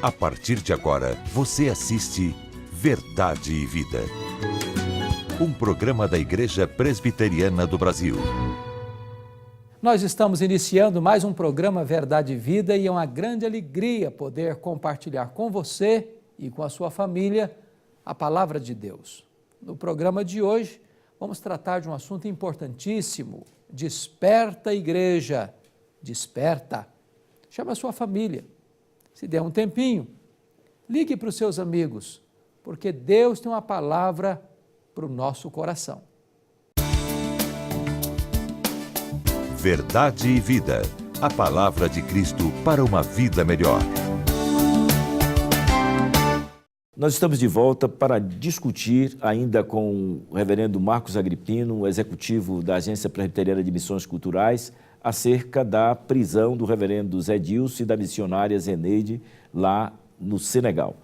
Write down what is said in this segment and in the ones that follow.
A partir de agora, você assiste Verdade e Vida. Um programa da Igreja Presbiteriana do Brasil. Nós estamos iniciando mais um programa Verdade e Vida e é uma grande alegria poder compartilhar com você e com a sua família a Palavra de Deus. No programa de hoje, vamos tratar de um assunto importantíssimo. Desperta, igreja, desperta. Chama a sua família. Se der um tempinho, ligue para os seus amigos, porque Deus tem uma palavra para o nosso coração. Verdade e Vida. A palavra de Cristo para uma vida melhor. Nós estamos de volta para discutir ainda com o reverendo Marcos Agripino, o executivo da Agência Presbiteriana de Missões Culturais, acerca da prisão do reverendo Zé Dilson e da missionária Zeneide lá no Senegal.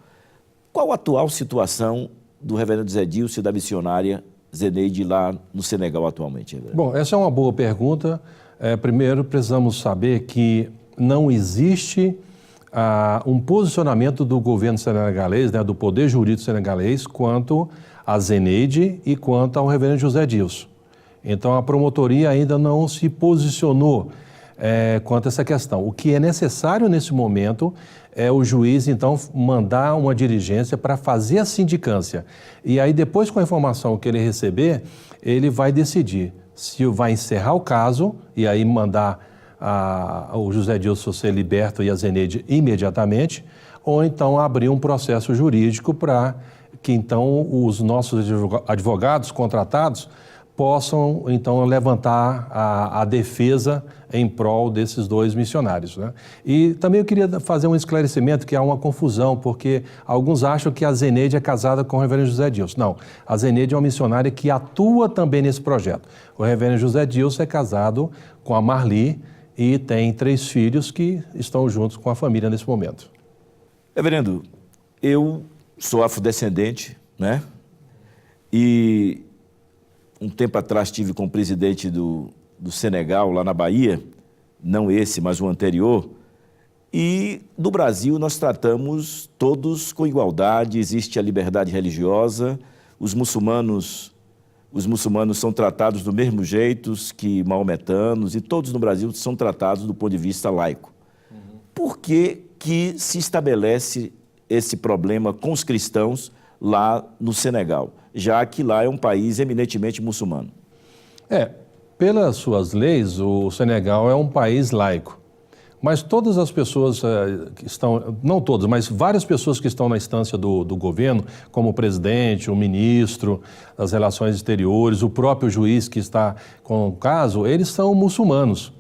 Qual a atual situação do reverendo Zé Dilson e da missionária Zeneide lá no Senegal atualmente, reverendo? Bom, essa é uma boa pergunta. Primeiro, precisamos saber que não existe um posicionamento do governo senegalês, do poder jurídico senegalês, quanto a Zeneide e quanto ao reverendo José Dilson. Então, a promotoria ainda não se posicionou quanto a essa questão. O que é necessário nesse momento é o juiz, então, mandar uma diligência para fazer a sindicância. E aí, depois, com a informação que ele receber, ele vai decidir se vai encerrar o caso e aí mandar o José Dilson ser liberto e a Zeneide imediatamente, ou então abrir um processo jurídico para que, então, os nossos advogados contratados possam, então, levantar a defesa em prol desses dois missionários, né? E também eu queria fazer um esclarecimento, que há uma confusão, porque alguns acham que a Zeneide é casada com o reverendo José Dilson. Não, a Zeneide é uma missionária que atua também nesse projeto. O reverendo José Dilson é casado com a Marli e tem 3 filhos que estão juntos com a família nesse momento. Reverendo, eu sou afrodescendente, né? E um tempo atrás estive com o presidente do Senegal, lá na Bahia, não esse, mas o anterior, e no Brasil nós tratamos todos com igualdade, existe a liberdade religiosa, os muçulmanos são tratados do mesmo jeito que maometanos, e todos no Brasil são tratados do ponto de vista laico. Por que se estabelece esse problema com os cristãos lá no Senegal, já que lá é um país eminentemente muçulmano? Pelas suas leis, o Senegal é um país laico, mas todas as pessoas que estão, não todas, mas várias pessoas que estão na instância do governo, como o presidente, o ministro das Relações Exteriores, o próprio juiz que está com o caso, eles são muçulmanos.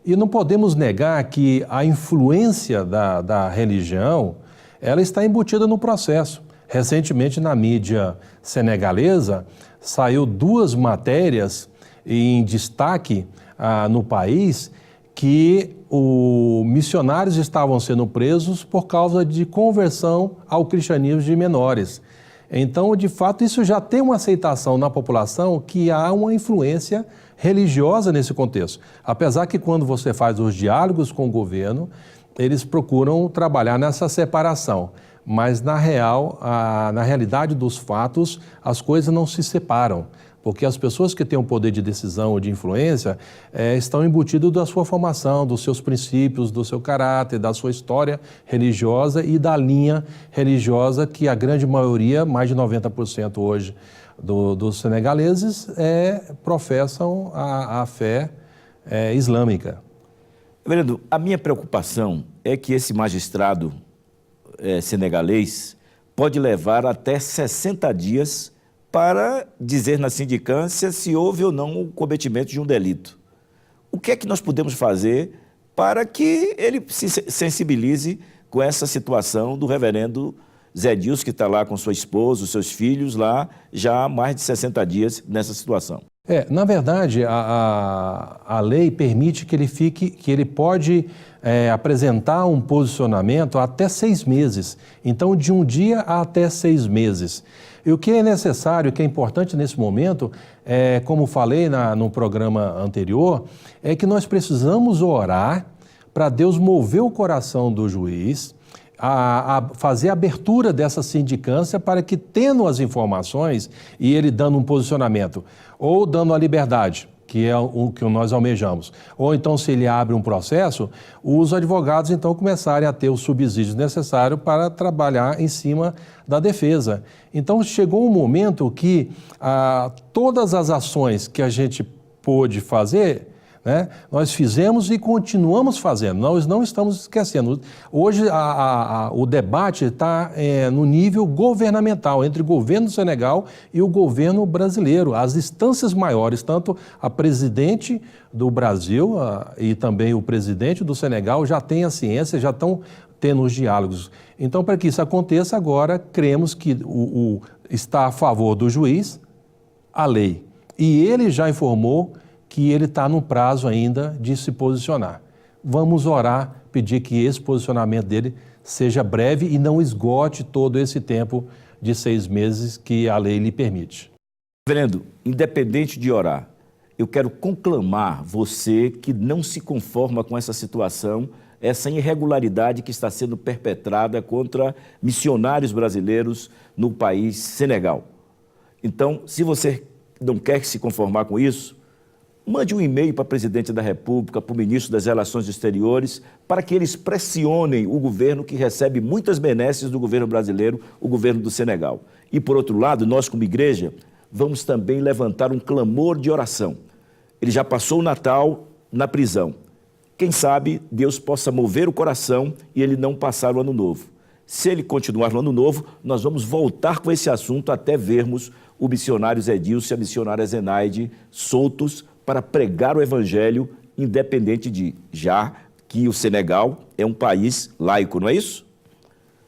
E não podemos negar que a influência da religião, ela está embutida no processo. Recentemente, na mídia senegalesa, saiu 2 matérias em destaque no país que missionários estavam sendo presos por causa de conversão ao cristianismo de menores. Então, de fato, isso já tem uma aceitação na população que há uma influência religiosa nesse contexto. Apesar que quando você faz os diálogos com o governo, eles procuram trabalhar nessa separação. Mas, na realidade dos fatos, as coisas não se separam, porque as pessoas que têm o poder de decisão ou de influência estão embutidas da sua formação, dos seus princípios, do seu caráter, da sua história religiosa e da linha religiosa que a grande maioria, mais de 90% hoje dos senegaleses, professam a fé islâmica. Reverendo, a minha preocupação é que esse magistrado senegalês pode levar até 60 dias para dizer na sindicância se houve ou não o cometimento de um delito. O que é que nós podemos fazer para que ele se sensibilize com essa situação do reverendo Zé Dilson, que está lá com sua esposa, os seus filhos lá, já há mais de 60 dias nessa situação? Na verdade, a lei permite que ele pode apresentar um posicionamento até 6 meses. Então, de um dia a até 6 meses. E o que é necessário, o que é importante nesse momento, como falei no programa anterior, é que nós precisamos orar para Deus mover o coração do juiz a fazer a abertura dessa sindicância para que, tendo as informações e ele dando um posicionamento, ou dando a liberdade, que é o que nós almejamos, ou então se ele abre um processo, os advogados então começarem a ter os subsídios necessários para trabalhar em cima da defesa. Então chegou um momento que todas as ações que a gente pôde fazer, né, nós fizemos e continuamos fazendo, nós não estamos esquecendo. Hoje o debate está no nível governamental, entre o governo do Senegal e o governo brasileiro. As instâncias maiores, tanto a presidente do Brasil e também o presidente do Senegal já têm a ciência, já estão tendo os diálogos. Então, para que isso aconteça agora, cremos que está a favor do juiz a lei. E ele já informou que ele está no prazo ainda de se posicionar. Vamos orar, pedir que esse posicionamento dele seja breve e não esgote todo esse tempo de 6 meses que a lei lhe permite. Reverendo, independente de orar, eu quero conclamar você que não se conforma com essa situação, essa irregularidade que está sendo perpetrada contra missionários brasileiros no país Senegal. Então, se você não quer se conformar com isso, mande um e-mail para o presidente da República, para o ministro das Relações Exteriores, para que eles pressionem o governo que recebe muitas benesses do governo brasileiro, o governo do Senegal. E, por outro lado, nós como igreja, vamos também levantar um clamor de oração. Ele já passou o Natal na prisão. Quem sabe Deus possa mover o coração e ele não passar o Ano Novo. Se ele continuar no Ano Novo, nós vamos voltar com esse assunto até vermos o missionário Zé Dilson e a missionária Zenaide soltos para pregar o evangelho, independente de, já que o Senegal é um país laico, não é isso?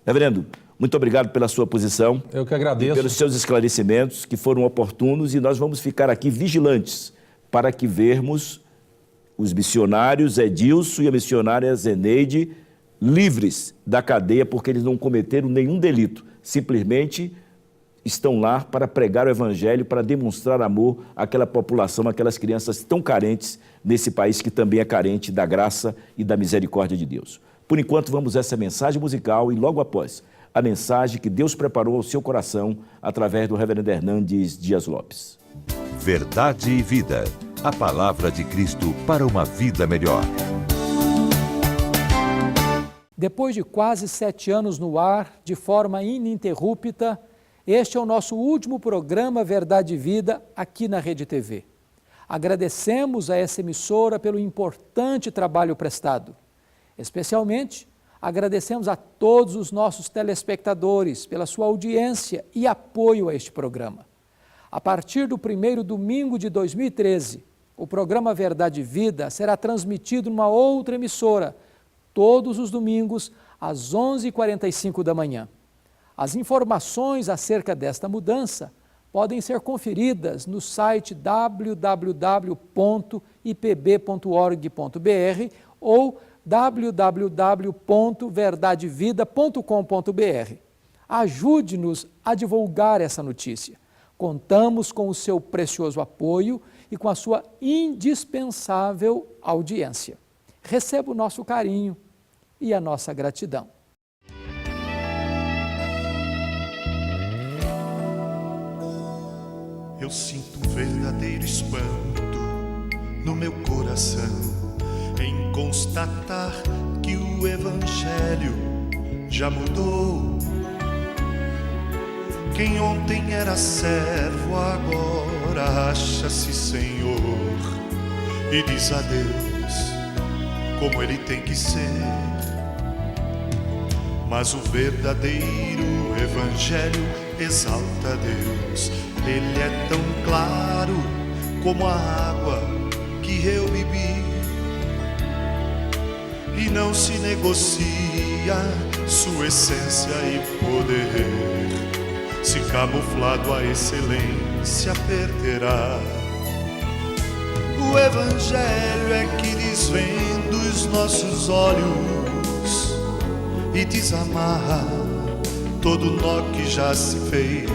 Reverendo, muito obrigado pela sua posição. Eu que agradeço. E pelos seus esclarecimentos, que foram oportunos, e nós vamos ficar aqui vigilantes para que vermos os missionários Edilson e a missionária Zeneide livres da cadeia, porque eles não cometeram nenhum delito, simplesmente estão lá para pregar o evangelho, para demonstrar amor àquela população, àquelas crianças tão carentes nesse país que também é carente da graça e da misericórdia de Deus. Por enquanto, vamos a essa mensagem musical e logo após, a mensagem que Deus preparou ao seu coração através do reverendo Hernandes Dias Lopes. Verdade e vida. A palavra de Cristo para uma vida melhor. Depois de quase 7 anos no ar, de forma ininterrupta, este é o nosso último programa Verdade e Vida aqui na Rede TV. Agradecemos a essa emissora pelo importante trabalho prestado. Especialmente, agradecemos a todos os nossos telespectadores pela sua audiência e apoio a este programa. A partir do primeiro domingo de 2013, o programa Verdade e Vida será transmitido numa outra emissora, todos os domingos, às 11h45 da manhã. As informações acerca desta mudança podem ser conferidas no site www.ipb.org.br ou www.verdadevida.com.br. Ajude-nos a divulgar essa notícia. Contamos com o seu precioso apoio e com a sua indispensável audiência. Receba o nosso carinho e a nossa gratidão. Eu sinto um verdadeiro espanto no meu coração em constatar que o Evangelho já mudou. Quem ontem era servo agora acha-se Senhor e diz a Deus como Ele tem que ser. Mas o verdadeiro Evangelho exalta a Deus. Ele é tão claro como a água que eu bebi, e não se negocia sua essência e poder. Se camuflado a excelência perderá. O Evangelho é que desvenda os nossos olhos e desamarra todo nó que já se fez.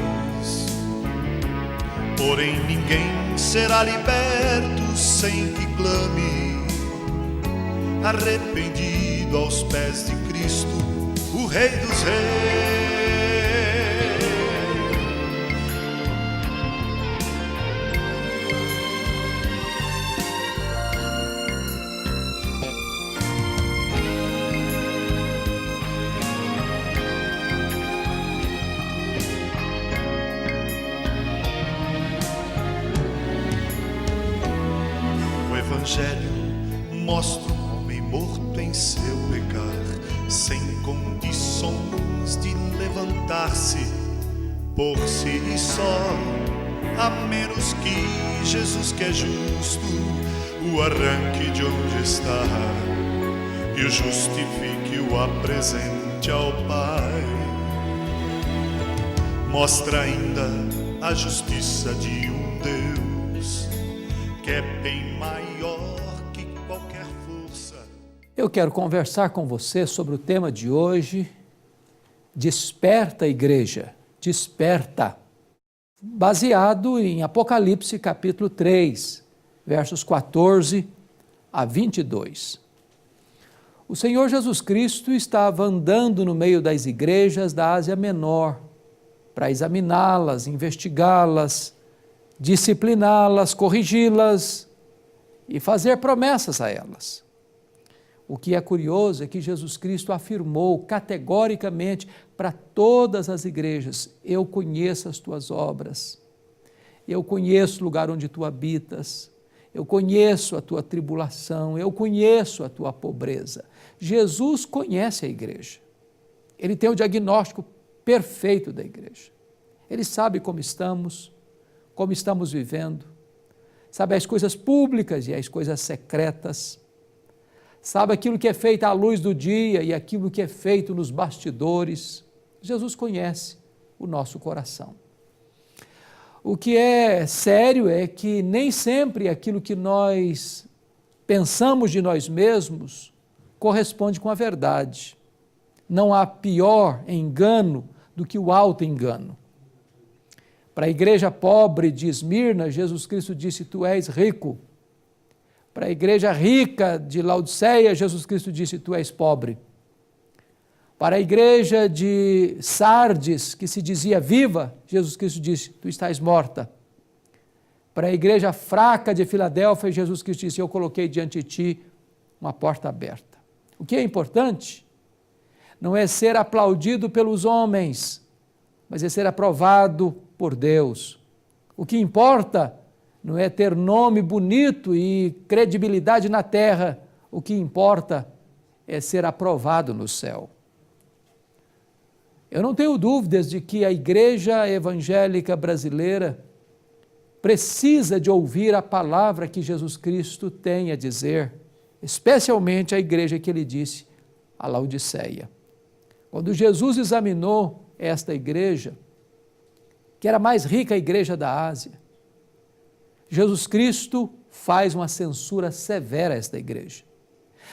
Porém ninguém será liberto sem que clame, arrependido aos pés de Cristo, o Rei dos Reis. O Evangelho mostra um homem morto em seu pecar, sem condições de levantar-se por si só, a menos que Jesus, que é justo, o arranque de onde está e o justifique, o apresente ao Pai. Mostra ainda a justiça de um Deus que é bem maior que qualquer força. Eu quero conversar com você sobre o tema de hoje, Desperta, Igreja, desperta, baseado em Apocalipse capítulo 3, versos 14 a 22. O Senhor Jesus Cristo estava andando no meio das igrejas da Ásia Menor para examiná-las, investigá-las, discipliná-las, corrigi-las e fazer promessas a elas. O que é curioso é que Jesus Cristo afirmou categoricamente para todas as igrejas: eu conheço as tuas obras, eu conheço o lugar onde tu habitas, eu conheço a tua tribulação, eu conheço a tua pobreza. Jesus conhece a igreja, ele tem o diagnóstico perfeito da igreja, ele sabe como estamos vivendo, sabe as coisas públicas e as coisas secretas, sabe aquilo que é feito à luz do dia e aquilo que é feito nos bastidores. Jesus conhece o nosso coração. O que é sério é que nem sempre aquilo que nós pensamos de nós mesmos corresponde com a verdade. Não há pior engano do que o auto-engano. Para a igreja pobre de Esmirna, Jesus Cristo disse: tu és rico. Para a igreja rica de Laodiceia, Jesus Cristo disse: tu és pobre. Para a igreja de Sardes, que se dizia viva, Jesus Cristo disse: tu estás morta. Para a igreja fraca de Filadélfia, Jesus Cristo disse: eu coloquei diante de ti uma porta aberta. O que é importante não é ser aplaudido pelos homens, mas é ser aprovado por Deus. O que importa não é ter nome bonito e credibilidade na terra, o que importa é ser aprovado no céu. Eu não tenho dúvidas de que a igreja evangélica brasileira precisa de ouvir a palavra que Jesus Cristo tem a dizer, especialmente a igreja que ele disse a Laodiceia. Quando Jesus examinou esta igreja, que era a mais rica igreja da Ásia, Jesus Cristo faz uma censura severa a esta igreja.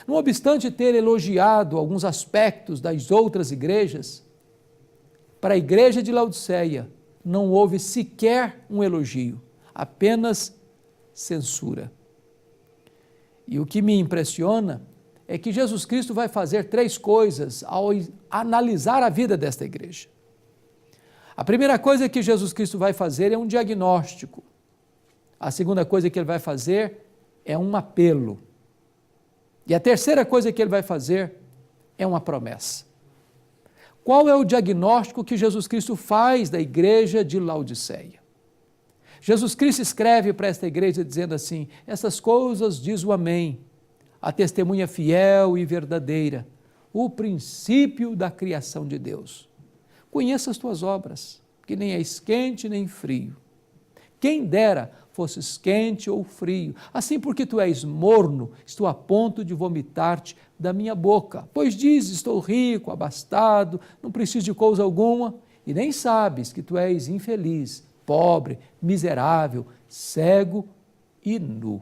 Não obstante ter elogiado alguns aspectos das outras igrejas, para a igreja de Laodiceia não houve sequer um elogio, apenas censura. E o que me impressiona é que Jesus Cristo vai fazer 3 coisas ao analisar a vida desta igreja. A primeira coisa que Jesus Cristo vai fazer é um diagnóstico. A segunda coisa que ele vai fazer é um apelo. E a terceira coisa que ele vai fazer é uma promessa. Qual é o diagnóstico que Jesus Cristo faz da igreja de Laodiceia? Jesus Cristo escreve para esta igreja dizendo assim: essas coisas diz o Amém, a testemunha fiel e verdadeira, o princípio da criação de Deus. Conheça as tuas obras, que nem és quente nem frio. Quem dera fosses quente ou frio. Assim, porque tu és morno, estou a ponto de vomitar-te da minha boca. Pois dizes: estou rico, abastado, não preciso de coisa alguma, e nem sabes que tu és infeliz, pobre, miserável, cego e nu.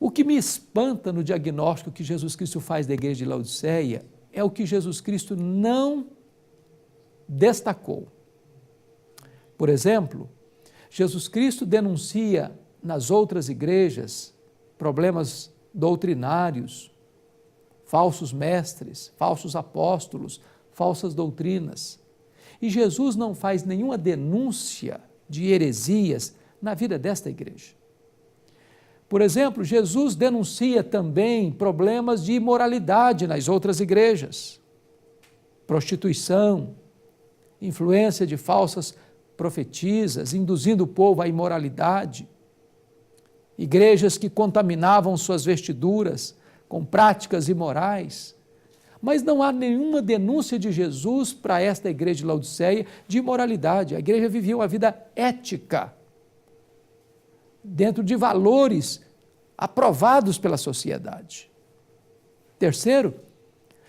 O que me espanta no diagnóstico que Jesus Cristo faz da igreja de Laodiceia é o que Jesus Cristo não destacou. Por exemplo, Jesus Cristo denuncia nas outras igrejas problemas doutrinários, falsos mestres, falsos apóstolos, falsas doutrinas. E Jesus não faz nenhuma denúncia de heresias na vida desta igreja. Por exemplo, Jesus denuncia também problemas de imoralidade nas outras igrejas. Prostituição, influência de falsas profetisas, induzindo o povo à imoralidade. Igrejas que contaminavam suas vestiduras com práticas imorais. Mas não há nenhuma denúncia de Jesus para esta igreja de Laodiceia de imoralidade. A igreja vivia uma vida ética, dentro de valores aprovados pela sociedade. Terceiro,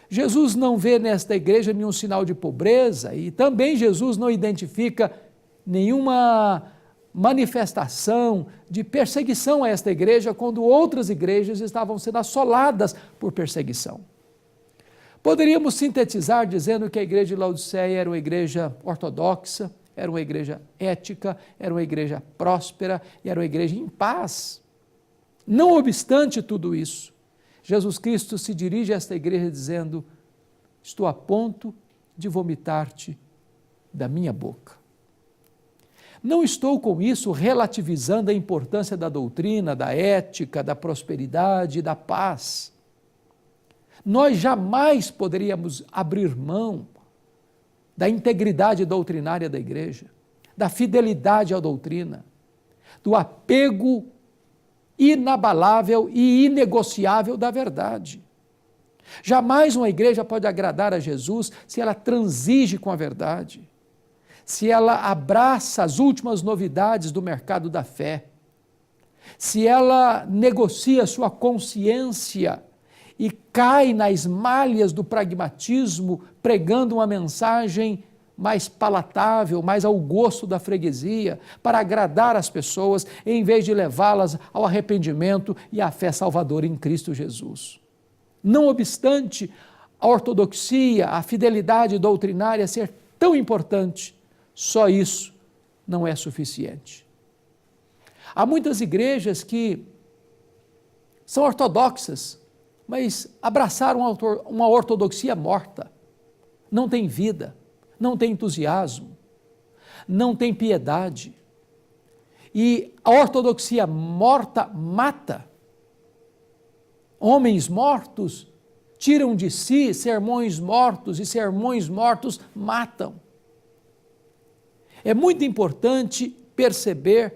Jesus não vê nesta igreja nenhum sinal de pobreza e também Jesus não identifica nenhuma manifestação de perseguição a esta igreja quando outras igrejas estavam sendo assoladas por perseguição. Poderíamos sintetizar dizendo que a igreja de Laodiceia era uma igreja ortodoxa, era uma igreja ética, era uma igreja próspera e era uma igreja em paz. Não obstante tudo isso, Jesus Cristo se dirige a esta igreja dizendo: estou a ponto de vomitar-te da minha boca. Não estou com isso relativizando a importância da doutrina, da ética, da prosperidade, da paz. Nós jamais poderíamos abrir mão da integridade doutrinária da igreja, da fidelidade à doutrina, do apego inabalável e inegociável da verdade. Jamais uma igreja pode agradar a Jesus se ela transige com a verdade, se ela abraça as últimas novidades do mercado da fé, se ela negocia sua consciência e cai nas malhas do pragmatismo, pregando uma mensagem mais palatável, mais ao gosto da freguesia, para agradar as pessoas, em vez de levá-las ao arrependimento e à fé salvadora em Cristo Jesus. Não obstante a ortodoxia, a fidelidade doutrinária ser tão importante, só isso não é suficiente. Há muitas igrejas que são ortodoxas, mas abraçaram uma ortodoxia morta. Não tem vida, não tem entusiasmo, não tem piedade. E a ortodoxia morta mata. Homens mortos tiram de si sermões mortos e sermões mortos matam. É muito importante perceber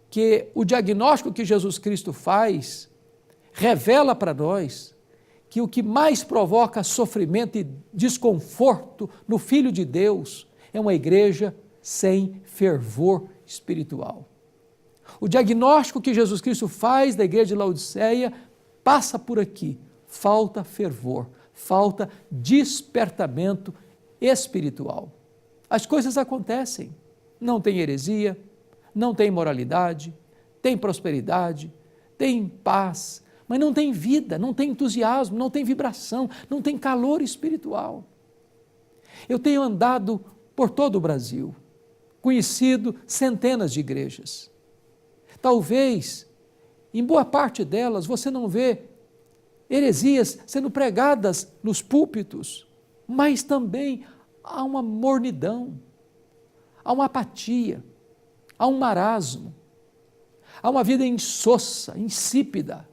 que o diagnóstico que Jesus Cristo faz revela para nós que o que mais provoca sofrimento e desconforto no Filho de Deus é uma igreja sem fervor espiritual. O diagnóstico que Jesus Cristo faz da igreja de Laodiceia passa por aqui: falta fervor, falta despertamento espiritual. As coisas acontecem, não tem heresia, não tem imoralidade, tem prosperidade, tem paz, mas não tem vida, não tem entusiasmo, não tem vibração, não tem calor espiritual. Eu tenho andado por todo o Brasil, conhecido centenas de igrejas. Talvez, em boa parte delas, você não vê heresias sendo pregadas nos púlpitos, mas também há uma mornidão, há uma apatia, há um marasmo, há uma vida insossa, insípida,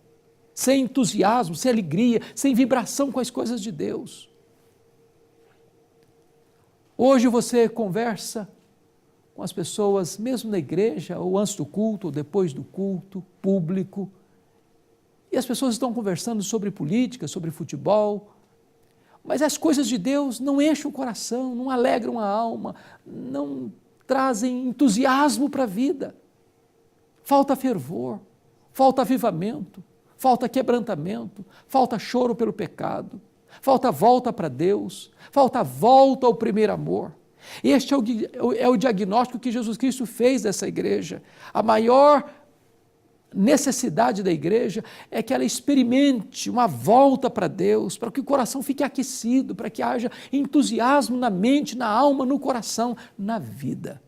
sem entusiasmo, sem alegria, sem vibração com as coisas de Deus. Hoje você conversa com as pessoas, mesmo na igreja, ou antes do culto, ou depois do culto, público, e as pessoas estão conversando sobre política, sobre futebol, mas as coisas de Deus não enchem o coração, não alegram a alma, não trazem entusiasmo para a vida. Falta fervor, falta avivamento, falta quebrantamento, falta choro pelo pecado, falta volta para Deus, falta volta ao primeiro amor. Este é o diagnóstico que Jesus Cristo fez dessa igreja. A maior necessidade da igreja é que ela experimente uma volta para Deus, para que o coração fique aquecido, para que haja entusiasmo na mente, na alma, no coração, na vida.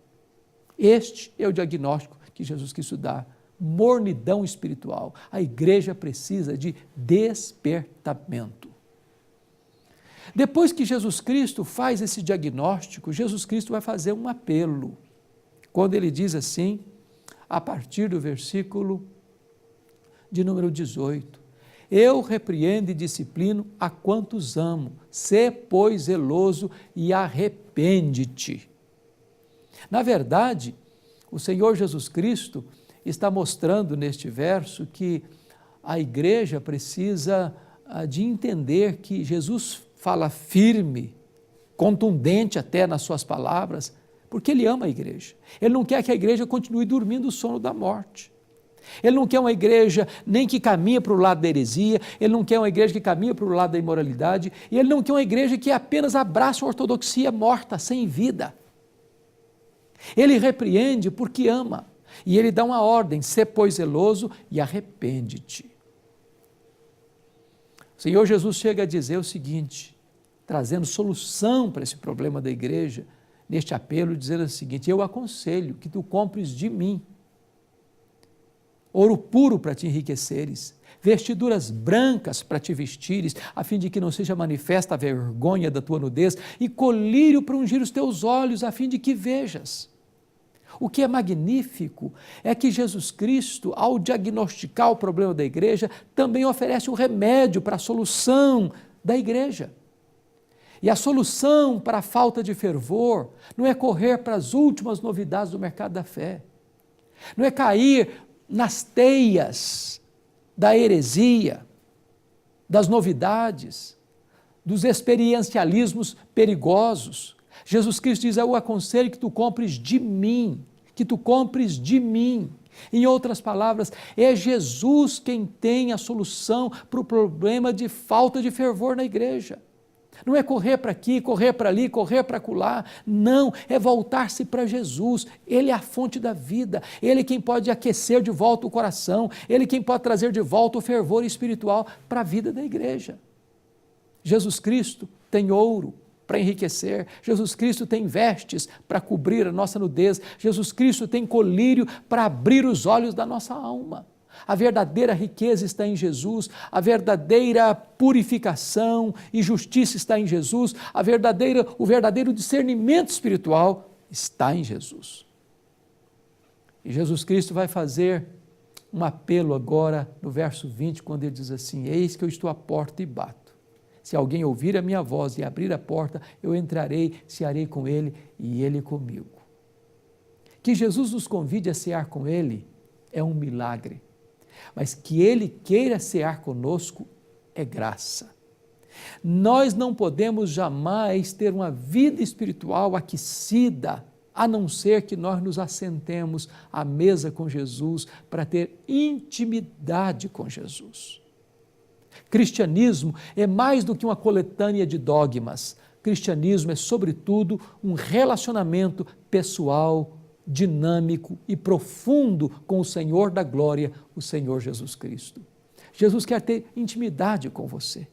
Este é o diagnóstico que Jesus Cristo dá. Mornidão espiritual. A igreja precisa de despertamento. Depois que Jesus Cristo faz esse diagnóstico, Jesus Cristo vai fazer um apelo. Quando ele diz assim, a partir do versículo de número 18, eu repreendo e disciplino a quantos amo, sê, pois, zeloso e arrepende-te. Na verdade, o Senhor Jesus Cristo está mostrando neste verso que a igreja precisa de entender que Jesus fala firme, contundente até nas suas palavras, porque Ele ama a igreja. Ele não quer que a igreja continue dormindo o sono da morte. Ele não quer uma igreja nem que caminha para o lado da heresia, ele não quer uma igreja que caminha para o lado da imoralidade, e ele não quer uma igreja que apenas abraça a ortodoxia morta, sem vida. Ele repreende porque ama, e ele dá uma ordem, sê, pois, zeloso e arrepende-te. O Senhor Jesus chega a dizer o seguinte, trazendo solução para esse problema da igreja, neste apelo, dizendo o seguinte, eu aconselho que tu compres de mim ouro puro para te enriqueceres, vestiduras brancas para te vestires, a fim de que não seja manifesta a vergonha da tua nudez, e colírio para ungir os teus olhos, a fim de que vejas. O que é magnífico é que Jesus Cristo, ao diagnosticar o problema da igreja, também oferece o remédio para a solução da igreja. E a solução para a falta de fervor não é correr para as últimas novidades do mercado da fé, não é cair nas teias da heresia, das novidades, dos experiencialismos perigosos. Jesus Cristo diz, eu aconselho que tu compres de mim, que tu compres de mim. Em outras palavras, é Jesus quem tem a solução para o problema de falta de fervor na igreja. Não é correr para aqui, correr para ali, correr para acolá, não, é voltar-se para Jesus. Ele é a fonte da vida, Ele é quem pode aquecer de volta o coração, Ele é quem pode trazer de volta o fervor espiritual para a vida da igreja. Jesus Cristo tem ouro para enriquecer, Jesus Cristo tem vestes para cobrir a nossa nudez, Jesus Cristo tem colírio para abrir os olhos da nossa alma. A verdadeira riqueza está em Jesus, a verdadeira purificação e justiça está em Jesus, o verdadeiro discernimento espiritual está em Jesus. E Jesus Cristo vai fazer um apelo agora no verso 20, quando ele diz assim, eis que eu estou à porta e bato. Se alguém ouvir a minha voz e abrir a porta, eu entrarei, cearei com ele e ele comigo. Que Jesus nos convide a cear com ele é um milagre. Mas que Ele queira cear conosco é graça. Nós não podemos jamais ter uma vida espiritual aquecida, a não ser que nós nos assentemos à mesa com Jesus para ter intimidade com Jesus. Cristianismo é mais do que uma coletânea de dogmas. Cristianismo é, sobretudo, um relacionamento pessoal, dinâmico e profundo com o Senhor da glória, o Senhor Jesus Cristo. Jesus quer ter intimidade com você.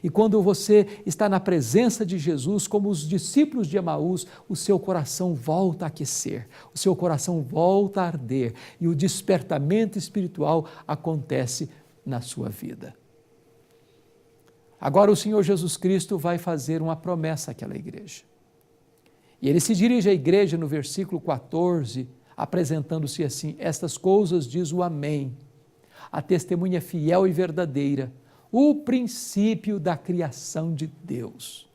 E quando você está na presença de Jesus, como os discípulos de Emaús, o seu coração volta a aquecer, o seu coração volta a arder e o despertamento espiritual acontece na sua vida. Agora o Senhor Jesus Cristo vai fazer uma promessa àquela igreja. E ele se dirige à igreja no versículo 14, apresentando-se assim, estas coisas diz o Amém, a testemunha fiel e verdadeira, o princípio da criação de Deus.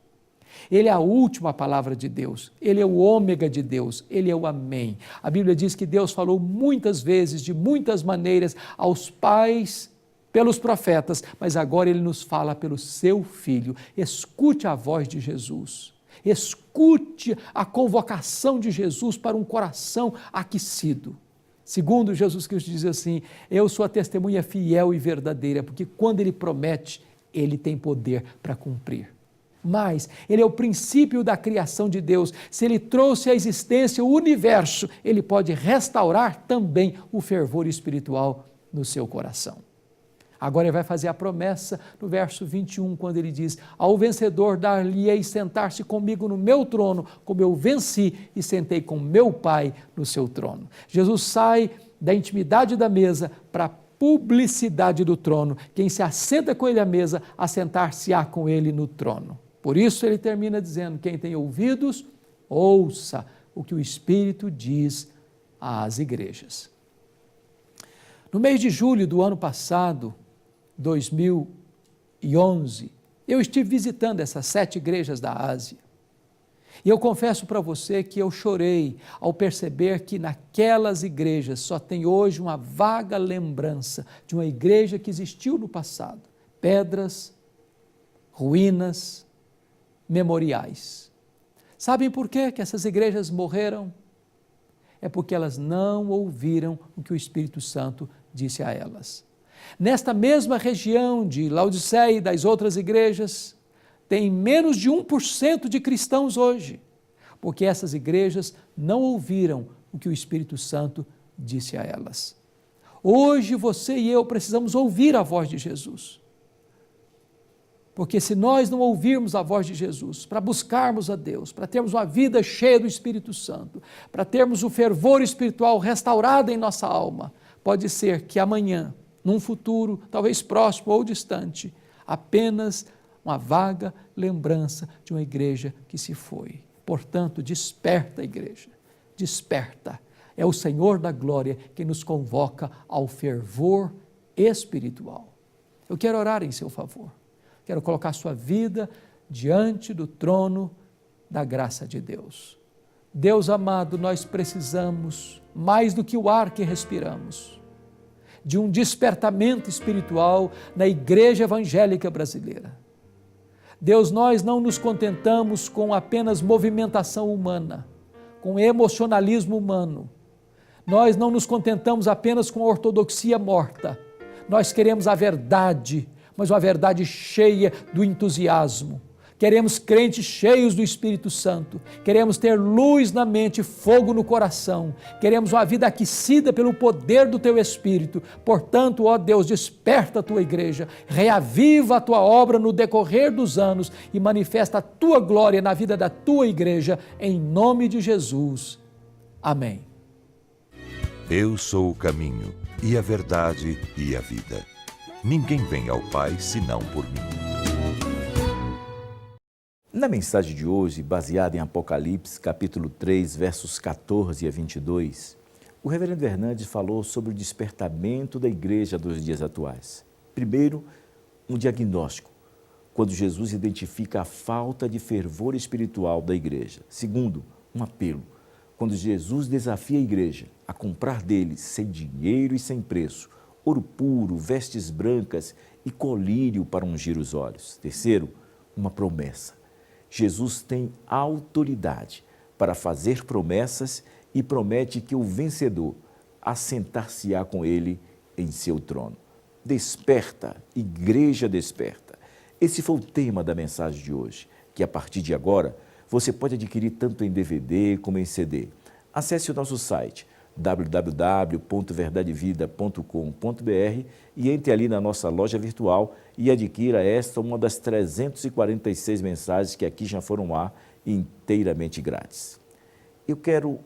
Ele é a última palavra de Deus, Ele é o ômega de Deus, Ele é o Amém. A Bíblia diz que Deus falou muitas vezes, de muitas maneiras, aos pais, pelos profetas, mas agora Ele nos fala pelo seu Filho. Escute a voz de Jesus. Escute a convocação de Jesus para um coração aquecido. Segundo, Jesus Cristo diz assim, eu sou a testemunha fiel e verdadeira, porque quando Ele promete, Ele tem poder para cumprir. Mas Ele é o princípio da criação de Deus. Se Ele trouxe à existência o universo, Ele pode restaurar também o fervor espiritual no seu coração. Agora ele vai fazer a promessa no verso 21, quando ele diz, ao vencedor dar-lhe-ei sentar-se comigo no meu trono, como eu venci e sentei com meu Pai no seu trono. Jesus sai da intimidade da mesa para a publicidade do trono. Quem se assenta com ele à mesa, assentar-se-á com ele no trono. Por isso ele termina dizendo: quem tem ouvidos, ouça o que o Espírito diz às igrejas. No mês de julho do ano passado, 2011, eu estive visitando essas 7 igrejas da Ásia. E eu confesso para você que eu chorei ao perceber que naquelas igrejas só tem hoje uma vaga lembrança de uma igreja que existiu no passado. Pedras, ruínas, memoriais. Sabem por quê que essas igrejas morreram? É porque elas não ouviram o que o Espírito Santo disse a elas. Nesta mesma região de Laodiceia e das outras igrejas, tem menos de 1% de cristãos hoje, porque essas igrejas não ouviram o que o Espírito Santo disse a elas. Hoje você e eu precisamos ouvir a voz de Jesus. Porque se nós não ouvirmos a voz de Jesus, para buscarmos a Deus, para termos uma vida cheia do Espírito Santo, para termos o fervor espiritual restaurado em nossa alma, pode ser que amanhã, num futuro, talvez próximo ou distante, apenas uma vaga lembrança de uma igreja que se foi. Portanto, desperta, igreja, desperta. É o Senhor da glória que nos convoca ao fervor espiritual. Eu quero orar em seu favor. Quero colocar sua vida diante do trono da graça de Deus. Deus amado, nós precisamos, mais do que o ar que respiramos, de um despertamento espiritual na igreja evangélica brasileira. Deus, nós não nos contentamos com apenas movimentação humana, com emocionalismo humano. Nós não nos contentamos apenas com a ortodoxia morta. Nós queremos a verdade, mas uma verdade cheia do entusiasmo. Queremos crentes cheios do Espírito Santo. Queremos ter luz na mente, fogo no coração. Queremos uma vida aquecida pelo poder do Teu Espírito. Portanto, ó Deus, desperta a Tua igreja, reaviva a Tua obra no decorrer dos anos e manifesta a Tua glória na vida da Tua igreja, em nome de Jesus. Amém. Eu sou o caminho, e a verdade e a vida. Ninguém vem ao Pai senão por mim. Na mensagem de hoje, baseada em Apocalipse, capítulo 3, versos 14 a 22, o reverendo Hernandes falou sobre o despertamento da igreja dos dias atuais. Primeiro, um diagnóstico, quando Jesus identifica a falta de fervor espiritual da igreja. Segundo, um apelo, quando Jesus desafia a igreja a comprar dele, sem dinheiro e sem preço, ouro puro, vestes brancas e colírio para ungir os olhos. Terceiro, uma promessa. Jesus tem autoridade para fazer promessas e promete que o vencedor assentar-se-á com ele em seu trono. Desperta, igreja desperta. Esse foi o tema da mensagem de hoje, que a partir de agora você pode adquirir tanto em DVD como em CD. Acesse o nosso site www.verdadevida.com.br e entre ali na nossa loja virtual e adquira esta, uma das 346 mensagens que aqui já foram lá, inteiramente grátis. Eu quero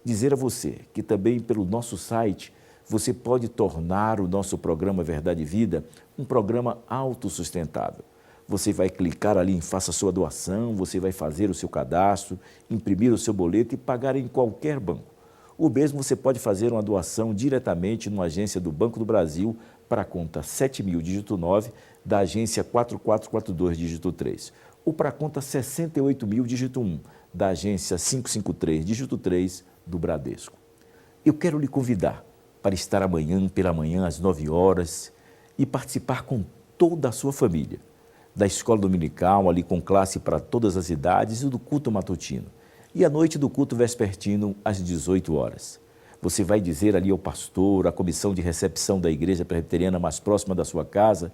dizer a você que também pelo nosso site você pode tornar o nosso programa Verdade e Vida um programa autossustentável. Você vai clicar ali em Faça Sua Doação, você vai fazer o seu cadastro, imprimir o seu boleto e pagar em qualquer banco. Ou mesmo você pode fazer uma doação diretamente numa agência do Banco do Brasil para a conta 7.000, dígito 9, da agência 4442, dígito 3. Ou para a conta 68.000, dígito 1, da agência 553, dígito 3, do Bradesco. Eu quero lhe convidar para estar amanhã, pela manhã, às 9 horas, e participar com toda a sua família, da escola dominical, ali com classe para todas as idades, e do culto matutino. E à noite do culto vespertino, às 18 horas. Você vai dizer ali ao pastor, à comissão de recepção da igreja presbiteriana mais próxima da sua casa,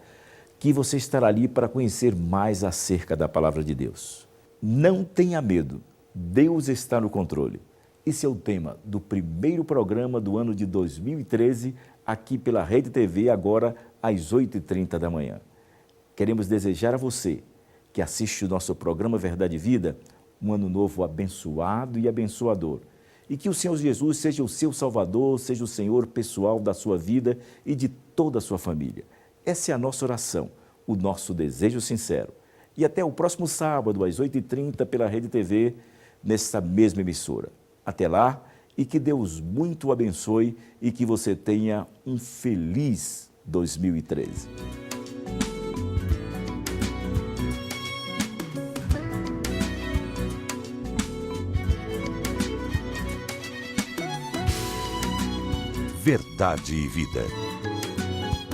que você estará ali para conhecer mais acerca da palavra de Deus. Não tenha medo, Deus está no controle. Esse é o tema do primeiro programa do ano de 2013, aqui pela Rede TV, agora às 8h30 da manhã. Queremos desejar a você, que assiste o nosso programa Verdade e Vida, um ano novo abençoado e abençoador. E que o Senhor Jesus seja o seu Salvador, seja o Senhor pessoal da sua vida e de toda a sua família. Essa é a nossa oração, o nosso desejo sincero. E até o próximo sábado, às 8h30, pela Rede TV, nessa mesma emissora. Até lá, e que Deus muito o abençoe e que você tenha um feliz 2013. Verdade e Vida.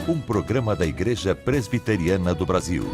Um programa da Igreja Presbiteriana do Brasil.